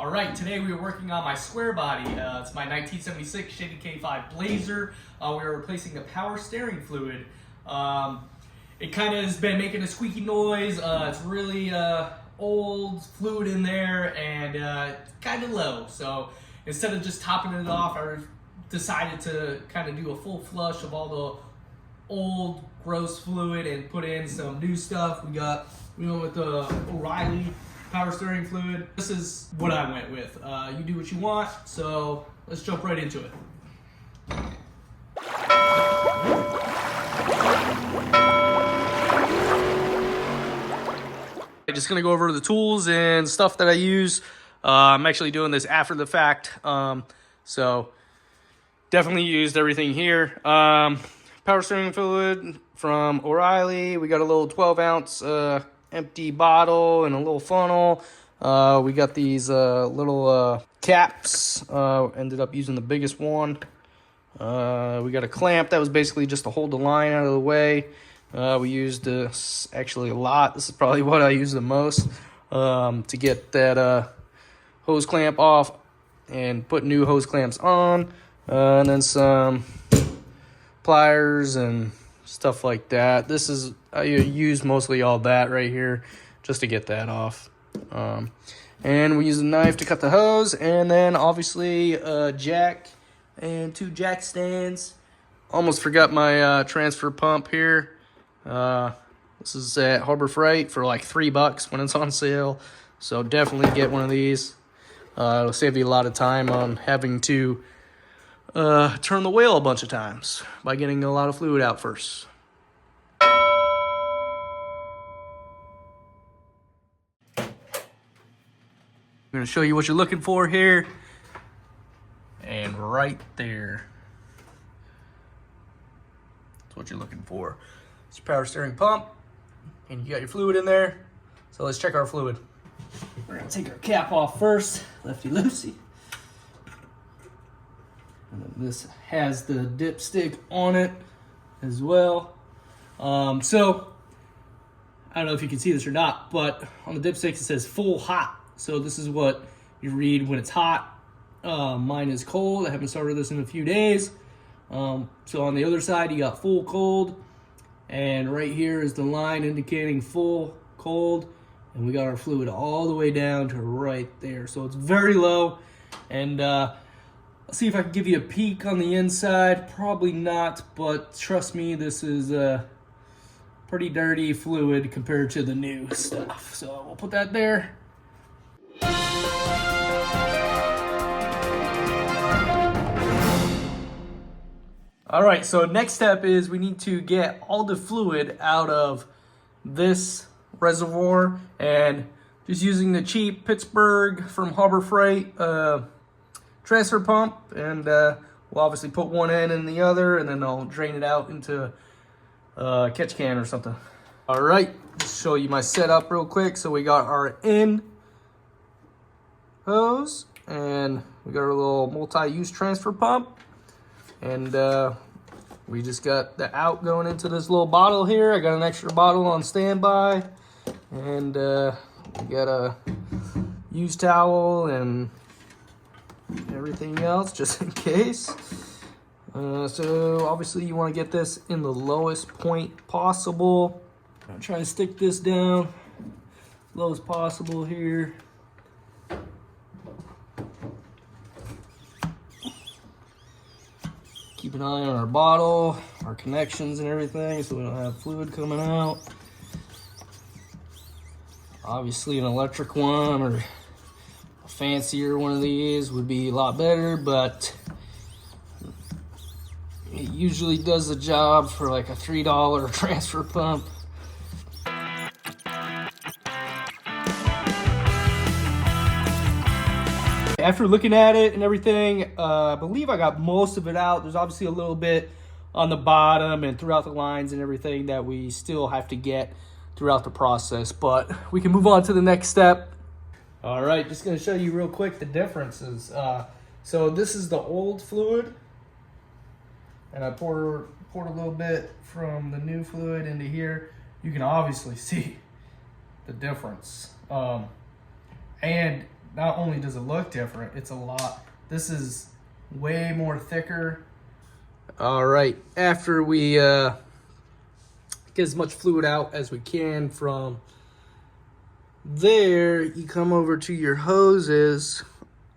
All right, today we are working on my Squarebody. It's my 1976 Chevy K5 Blazer. We are replacing the power steering fluid. It kind of has been making a squeaky noise. It's really old fluid in there and kind of low. So instead of just topping it off, I decided to kind of do a full flush of all the old gross fluid and put in some new stuff. We went with the O'Reilly power steering fluid. This is what I went with. You do what you want, so let's jump right into it. I'm just gonna go over the tools and stuff that I use. I'm actually doing this after the fact, so definitely used everything here. Power steering fluid from O'Reilly. We got a little 12-ounce empty bottle and a little funnel. We got these little caps. Ended up using the biggest one. We got a clamp that was basically just to hold the line out of the way. We used actually a lot. This is probably what I use the most to get that hose clamp off and put new hose clamps on. And then some pliers and stuff like that. I use mostly all that right here just to get that off. And we use a knife to cut the hose, and then obviously a jack and 2 jack stands. Almost forgot my transfer pump here. This is at Harbor Freight for like $3 when it's on sale, so definitely get one of these. It'll save you a lot of time on having to turn the wheel a bunch of times by getting a lot of fluid out first. I'm going to show you what you're looking for here, and right there, that's what you're looking for. It's your power steering pump, and you got your fluid in there. So let's check our fluid. We're going to take our cap off first, lefty-loosey. And then this has the dipstick on it as well. So I don't know if you can see this or not, but on the dipstick it says full hot. So this is what you read when it's hot. Mine is cold. I haven't started this in a few days. So on the other side you got full cold, and right here is the line indicating full cold, and we got our fluid all the way down to right there. So it's very low, and I'll see if I can give you a peek on the inside. Probably not, but trust me, this is pretty dirty fluid compared to the new stuff. So we'll put that there. All right, so next step is we need to get all the fluid out of this reservoir, and just using the cheap Pittsburgh from Harbor Freight transfer pump, and we'll obviously put one end in the other, and then I'll drain it out into a catch can or something. All right, just show you my setup real quick. So we got our in hose, and we got our little multi-use transfer pump, and we just got the out going into this little bottle here. I got an extra bottle on standby, and we got a used towel and everything else just in case. So obviously you want to get this in the lowest point possible. I'm trying to stick this down as low as possible here. Keep an eye on our bottle, our connections and everything, so we don't have fluid coming out. Obviously an electric one or a fancier one of these would be a lot better, but it usually does the job for like a $3 transfer pump. After looking at it and everything, I believe I got most of it out. There's obviously a little bit on the bottom and throughout the lines and everything that we still have to get throughout the process, but we can move on to the next step. All right, just gonna show you real quick the differences. So this is the old fluid, and I poured a little bit from the new fluid into here. You can obviously see the difference. And not only does it look different, it's a lot. This is way more thicker. All right, after we get as much fluid out as we can from there, you come over to your hoses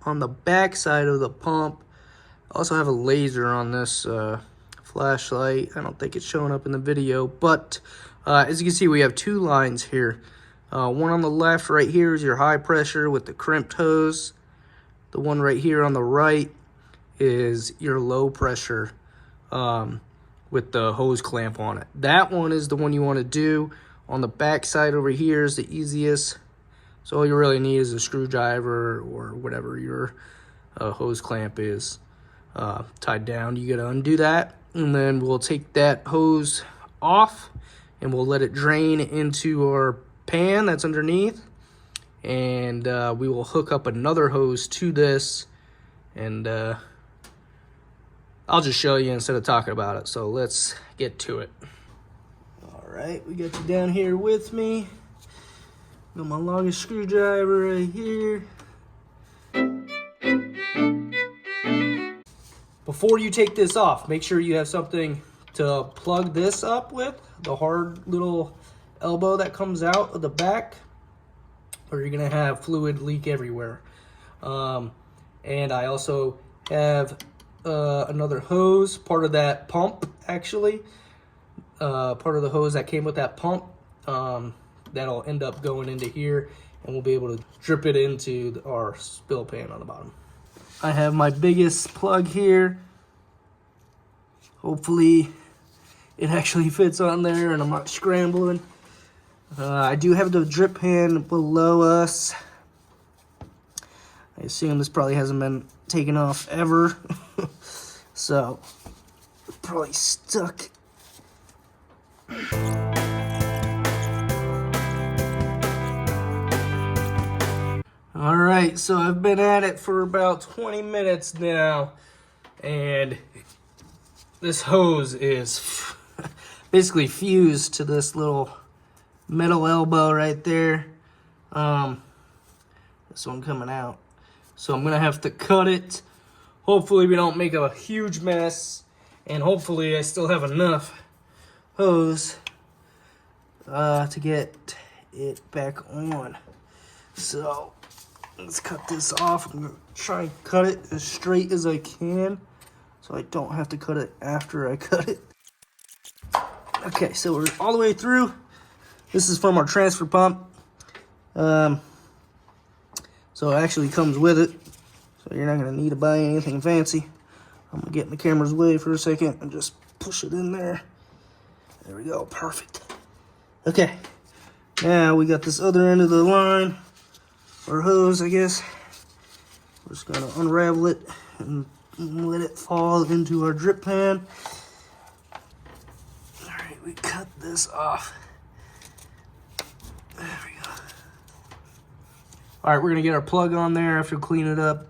on the back side of the pump. I also have a laser on this flashlight. I don't think it's showing up in the video, but as you can see, we have two lines here. One on the left right here is your high pressure with the crimped hose. The one right here on the right is your low pressure with the hose clamp on it. That one is the one you want to do. On the back side over here is the easiest. So all you really need is a screwdriver or whatever your hose clamp is tied down. You gotta undo that, and then we'll take that hose off and we'll let it drain into our pan that's underneath, and we will hook up another hose to this, and I'll just show you instead of talking about it. So let's get to it. All right, we got you down here with me. Got my longest screwdriver right here. Before you take this off, make sure you have something to plug this up with, the hard little elbow that comes out of the back, or you're gonna have fluid leak everywhere. And I also have another hose, part of that pump actually, part of the hose that came with that pump, that'll end up going into here, and we'll be able to drip it into our spill pan on the bottom. I have my biggest plug here. Hopefully it actually fits on there and I'm not scrambling. I do have the drip pan below us. I assume this probably hasn't been taken off ever. So, probably stuck. All right, so I've been at it for about 20 minutes now, and this hose is basically fused to this little metal elbow right there. This one coming out. So I'm gonna have to cut it. Hopefully we don't make a huge mess, and hopefully I still have enough hose to get it back on. So let's cut this off. I'm gonna try and cut it as straight as I can so I don't have to cut it after I cut it. Okay, so we're all the way through. This is from our transfer pump. So it actually comes with it. So you're not gonna need to buy anything fancy. I'm gonna get in the camera's way for a second and just push it in there. There we go, perfect. Okay, now we got this other end of the line, or hose, I guess. We're just gonna unravel it and let it fall into our drip pan. All right, we cut this off. There we go. All right, we're gonna get our plug on there after clean it up.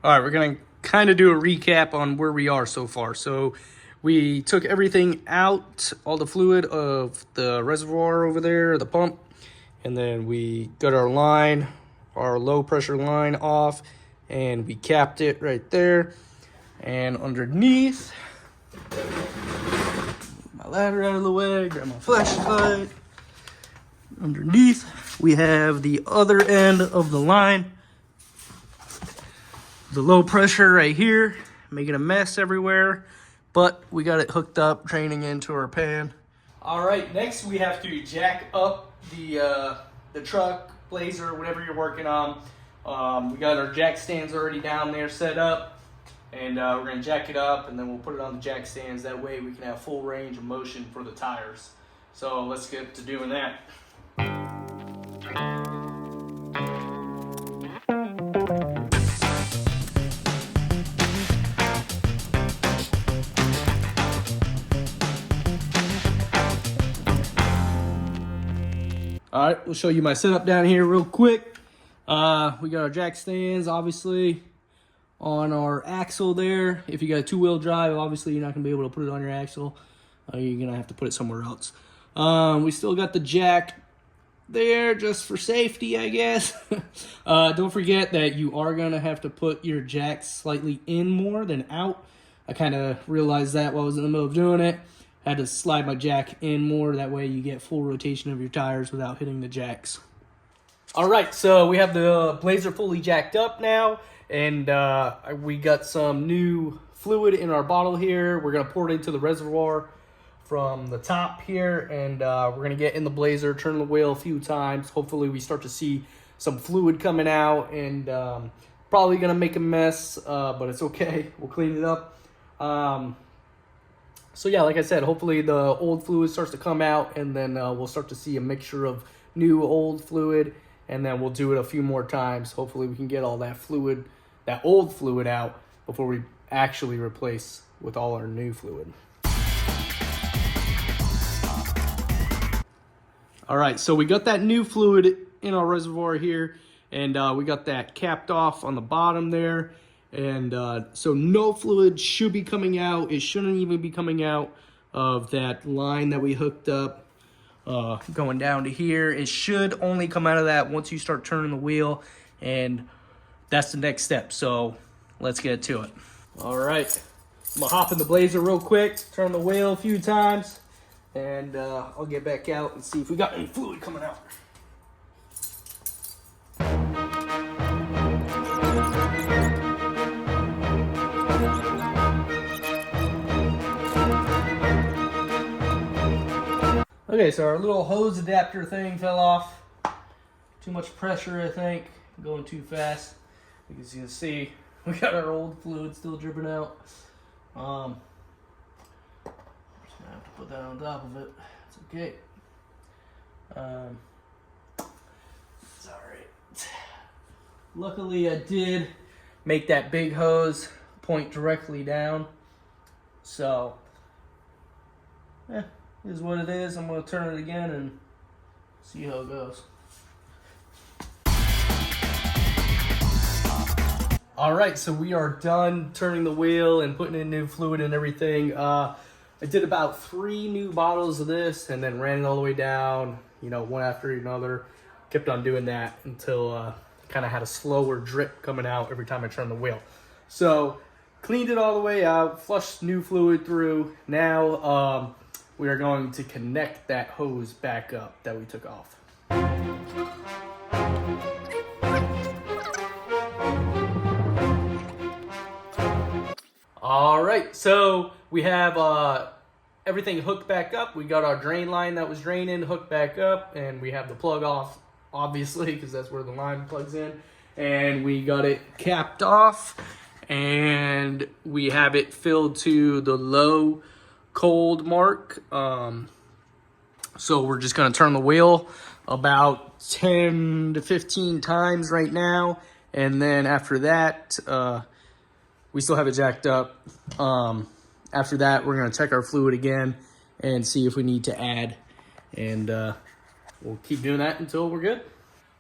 All right, we're gonna kind of do a recap on where we are so far. So we took everything out, all the fluid of the reservoir over there, the pump, and then we got our line, our low pressure line off, and we capped it right there. And underneath, my ladder out of the way, grab my flashlight. Underneath, we have the other end of the line. The low pressure right here, making a mess everywhere, but we got it hooked up, draining into our pan. All right, next we have to jack up the truck, Blazer, whatever you're working on. We got our jack stands already down there set up, and we're gonna jack it up, and then we'll put it on the jack stands. That way we can have full range of motion for the tires. So let's get to doing that. All right, we'll show you my setup down here real quick. We got our jack stands, obviously, on our axle there. If you got a two-wheel drive, obviously you're not gonna be able to put it on your axle. You're gonna have to put it somewhere else. We still got the jack there just for safety, I guess. Don't forget that you are going to have to put your jack slightly in more than out. I kind of realized that while I was in the middle of doing it. I had to slide my jack in more. That way you get full rotation of your tires without hitting the jacks. All right, so we have the Blazer fully jacked up now, and we got some new fluid in our bottle here. We're going to pour it into the reservoir from the top here, and we're going to get in the Blazer, turn the wheel a few times. Hopefully we start to see some fluid coming out, and probably going to make a mess, but it's okay. We'll clean it up. So yeah, like I said, hopefully the old fluid starts to come out, and then we'll start to see a mixture of new old fluid, and then we'll do it a few more times. Hopefully we can get all that fluid, that old fluid out before we actually replace with all our new fluid. All right, so we got that new fluid in our reservoir here, and we got that capped off on the bottom there. And so no fluid should be coming out. It shouldn't even be coming out of that line that we hooked up going down to here. It should only come out of that once you start turning the wheel, and that's the next step. So let's get to it. All right, I'm gonna hop in the Blazer real quick, turn the wheel a few times, and I'll get back out and see if we got any fluid coming out. Okay, so our little hose adapter thing fell off. Too much pressure, I think. Going too fast. As you can see, we got our old fluid still dripping out. Just gonna have to put that on top of it. It's okay. It's alright. Luckily, I did make that big hose point directly down. So, yeah. Is what it is. I'm going to turn it again and see how it goes. All right, so we are done turning the wheel and putting in new fluid and everything. I did about 3 new bottles of this and then ran it all the way down, one after another. Kept on doing that until kind of had a slower drip coming out every time I turned the wheel. So cleaned it all the way out, flushed new fluid through. Now, we are going to connect that hose back up that we took off. All right, so we have everything hooked back up. We got our drain line that was draining hooked back up, and we have the plug off, obviously, because that's where the line plugs in. And we got it capped off, and we have it filled to the low cold mark. So we're just going to turn the wheel about 10 to 15 times right now, and then after that we still have it jacked up. After that we're going to check our fluid again and see if we need to add, and we'll keep doing that until we're good.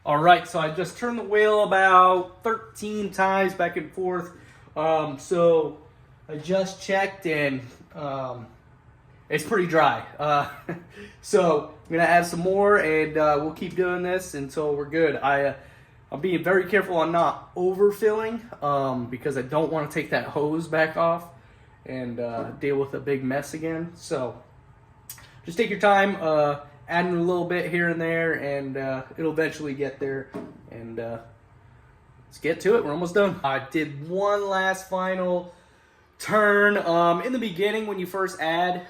All right, so I just turned the wheel about 13 times back and forth. So I just checked, and it's pretty dry. So I'm going to add some more, and we'll keep doing this until we're good. I'm being very careful on not overfilling because I don't want to take that hose back off and deal with a big mess again. So just take your time, adding a little bit here and there, and it'll eventually get there. And let's get to it. We're almost done. I did one last final turn. In the beginning, when you first add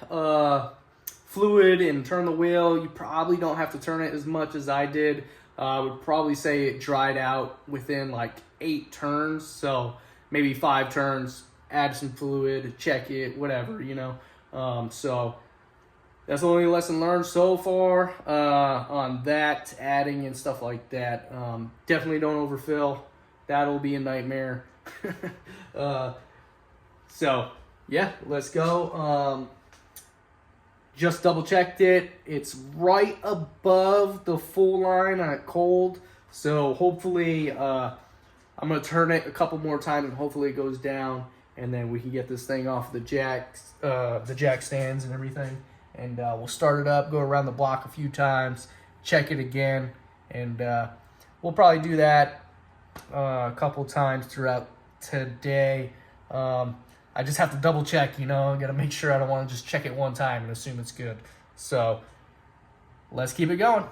fluid and turn the wheel, you probably don't have to turn it as much as I did. I would probably say it dried out within like 8 turns, so maybe 5 turns, add some fluid, check it, whatever, so that's the only lesson learned so far on that, adding and stuff like that. Definitely don't overfill. That'll be a nightmare. So yeah, let's go. Just double checked it. It's right above the full line at cold. So hopefully I'm going to turn it a couple more times and hopefully it goes down, and then we can get this thing off the jack stands and everything, and we'll start it up, go around the block a few times, check it again, and we'll probably do that a couple times throughout today. I just have to double check, you know, got to make sure I don't want to just check it one time and assume it's good. So let's keep it going.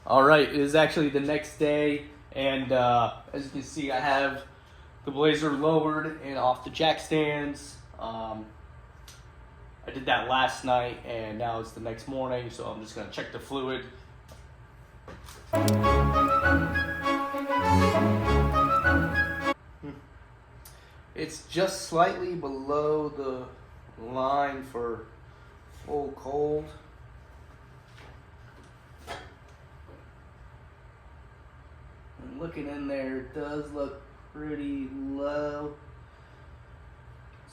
All right, it is actually the next day, and as you can see, I have the Blazer lowered and off the jack stands. I did that last night, and now it's the next morning, so I'm just gonna check the fluid. It's just slightly below the line for full cold. And looking in there, it does look pretty low.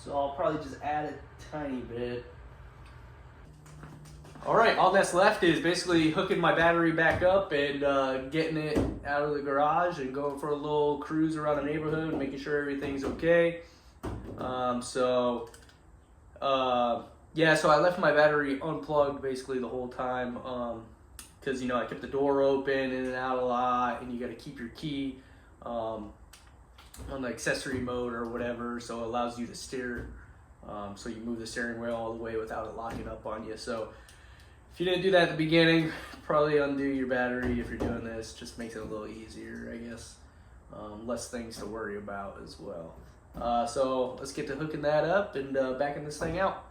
So I'll probably just add a tiny bit. All right, all that's left is basically hooking my battery back up and getting it out of the garage and going for a little cruise around the neighborhood, making sure everything's okay. Yeah, so I left my battery unplugged basically the whole time because, you know, I kept the door open in and out a lot, and you got to keep your key on the accessory mode or whatever, so it allows you to steer. So you move the steering wheel all the way without it locking up on you. So if you didn't do that at the beginning, probably undo your battery if you're doing this. Just makes it a little easier, I guess. Less things to worry about as well. So let's get to hooking that up and backing this thing out.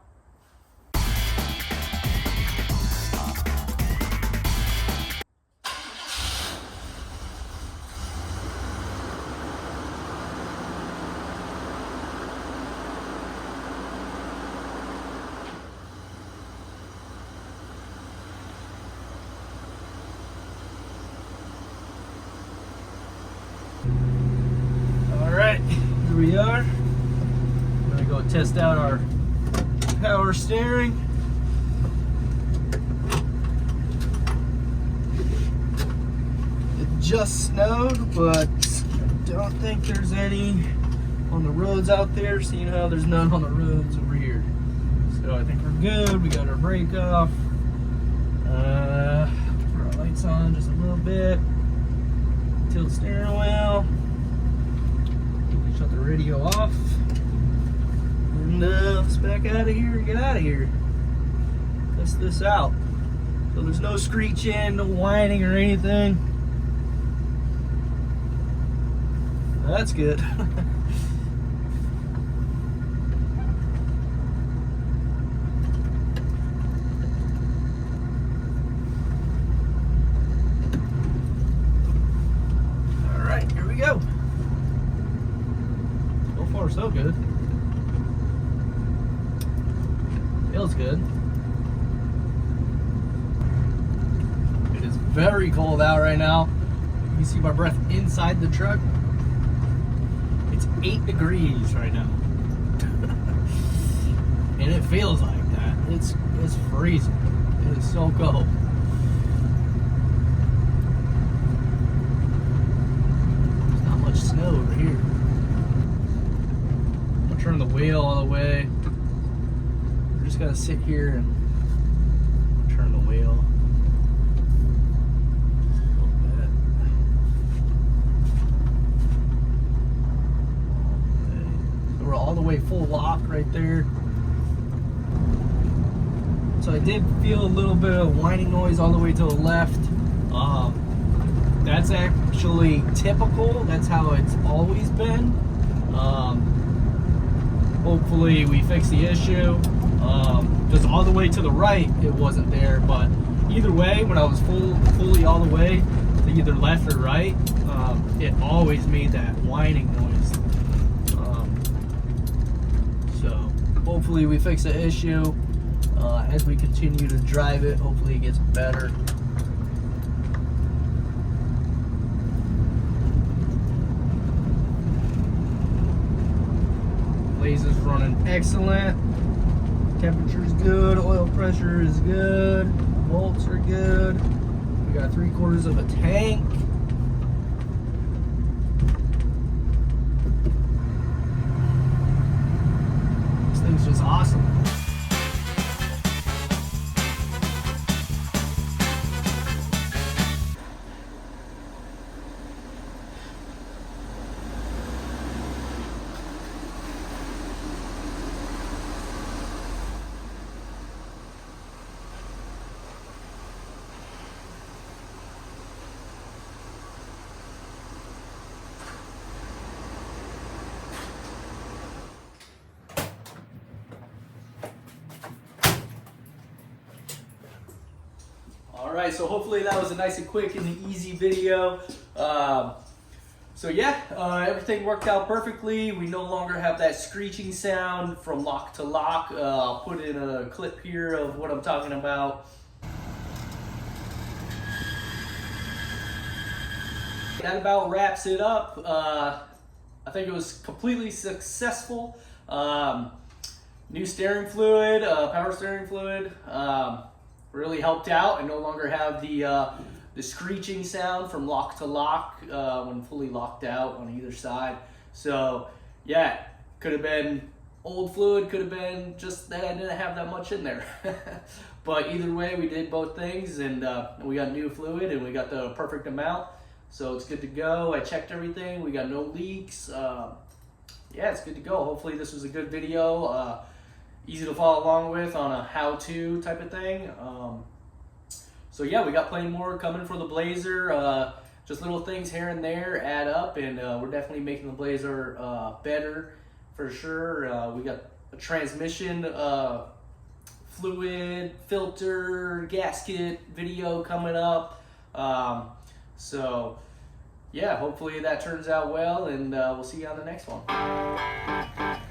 Here we are. I'm gonna go test out our power steering. It just snowed, but I don't think there's any on the roads out there. So, you know, there's none on the roads over here. So I think we're good. We got our brake off. Put our lights on just a little bit. Tilt steering wheel. Shut the radio off, and let's back out of here and get out of here. Test this out. So there's no screeching, no whining or anything. That's good. All right, here we go. So good. Feels good. It is very cold out right now. You can see my breath inside the truck. It's 8 degrees right now. And it feels like that. It's freezing. It is so cold. There's not much snow over here. Turn the wheel all the way. We're just gonna sit here and turn the wheel just a little bit. So we're all the way full lock right there. So I did feel a little bit of whining noise all the way to the left. That's actually typical. That's how it's always been. Hopefully we fix the issue, because all the way to the right it wasn't there, but either way, when I was fully all the way to either left or right, it always made that whining noise. So hopefully we fix the issue as we continue to drive it. Hopefully it gets better. Blazer's running excellent. Temperature's good, oil pressure is good, bolts are good. We got 3/4 of a tank. This thing's just awesome. Alright, so hopefully that was a nice and quick and easy video. So yeah, everything worked out perfectly. We no longer have that screeching sound from lock to lock. I'll put in a clip here of what I'm talking about. That about wraps it up. I think it was completely successful. New steering fluid, power steering fluid. Really helped out. I no longer have the screeching sound from lock to lock when fully locked out on either side. So yeah, could have been old fluid, could have been just that I didn't have that much in there. But either way, we did both things, and we got new fluid and we got the perfect amount. So it's good to go. I checked everything. We got no leaks. Yeah, it's good to go. Hopefully this was a good video. Easy to follow along with on a how-to type of thing. So yeah, we got plenty more coming for the Blazer. Just little things here and there add up, and we're definitely making the Blazer better for sure. We got a transmission fluid, filter, gasket video coming up. So yeah, hopefully that turns out well, and we'll see you on the next one.